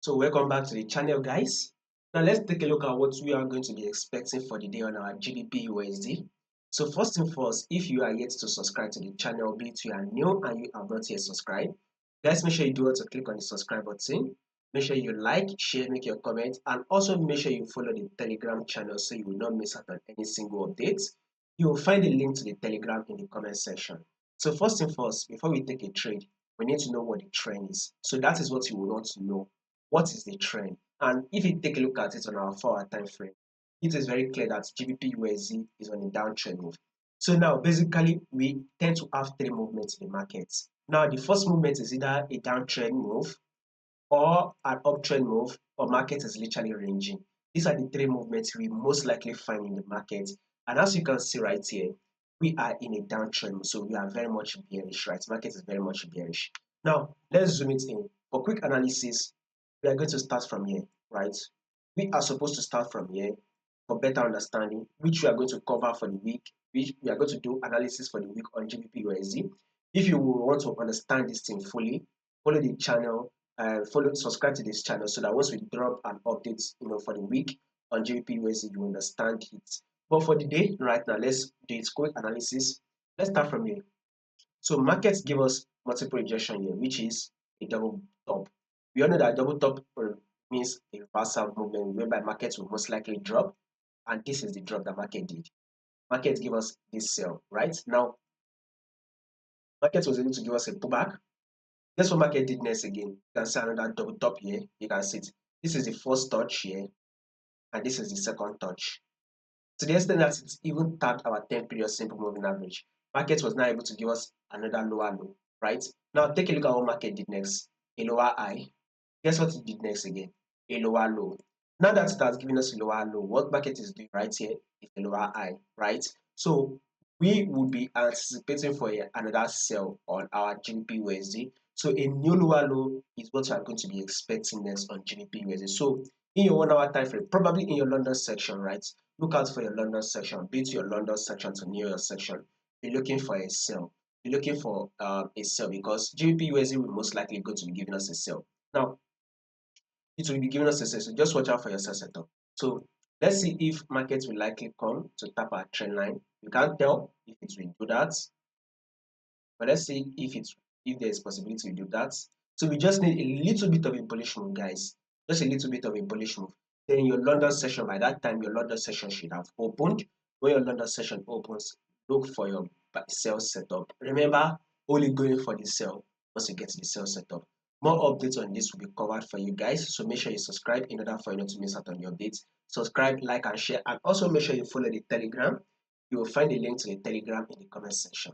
So welcome back to the channel, guys. Now let's take a look at what we are going to be expecting for the day on our GBPUSD. So first and first, if you are yet to subscribe to the channel, be it you are new and you have not yet subscribed, guys, make sure you do want to click on the subscribe button. Make sure you like, share, make your comment, and also make sure you follow the Telegram channel so you will not miss out on any single update. You will find the link to the Telegram in the comment section. So first and first, before we take a trade, we need to know what the trend is. So that is what you will want to know. What is the trend? And if you take a look at it on our 4-hour time frame, it is very clear that GBPUSD is on a downtrend move. So now basically we tend to have three movements in the markets. Now the first movement is either a downtrend move or an uptrend move, or market is literally ranging. These are the three movements we most likely find in the market. And as you can see right here, we are in a downtrend, so we are very much bearish, right? Market is very much bearish. Now let's zoom it in. For quick analysis, we are going to start from here, right? We are supposed to start from here for better understanding, which we are going to cover for the week, which we are going to do analysis for the week on GBPUSD. If you want to understand this thing fully, follow the channel, subscribe to this channel so that once we drop an update, for the week on GBPUSD, you understand it. But for the day right now, let's do its quick analysis. Let's start from here. So markets give us multiple rejection here, which is a double top. We all know that double top means a reversal movement whereby markets will most likely drop, and this is the drop that market did. Markets give us this sell, right? Now, market was able to give us a pullback. Guess what market did next again? You can see another double top here. You can see it. This is the first touch here, and this is the second touch. To the extent that it even tapped our 10-period simple moving average, market was now able to give us another lower low, right? Now take a look at what market did next. A lower high. Guess what it did next again? A lower low. Now that it has given us a lower low, what market is doing right here is a lower high, right? So we would be anticipating for another sell on our GBPUSD. So a new lower low is what you are going to be expecting next on GBPUSD. So in your 1-hour time frame, probably in your London section, right? Look out for your London section, beat your London section to New York section. You're looking for a sell. You're looking for a sell because GBPUSD will most likely go to be giving us a sell. Now, it will be giving us a sell, so just watch out for your sell setup. So let's see if markets will likely come to tap our trend line. You can't tell if it will do that, but let's see if there is possibility to do that. So we just need a little bit of a bullish move, guys. Just a little bit of a bullish move. Then your London session, by that time, your London session should have opened. When your London session opens, look for your sell setup. Remember, only going for the sell once you get to the sell setup. More updates on this will be covered for you guys, so make sure you subscribe in order for you not to miss out on the updates. Subscribe, like, and share, and also make sure you follow the Telegram. You will find the link to the Telegram in the comment section.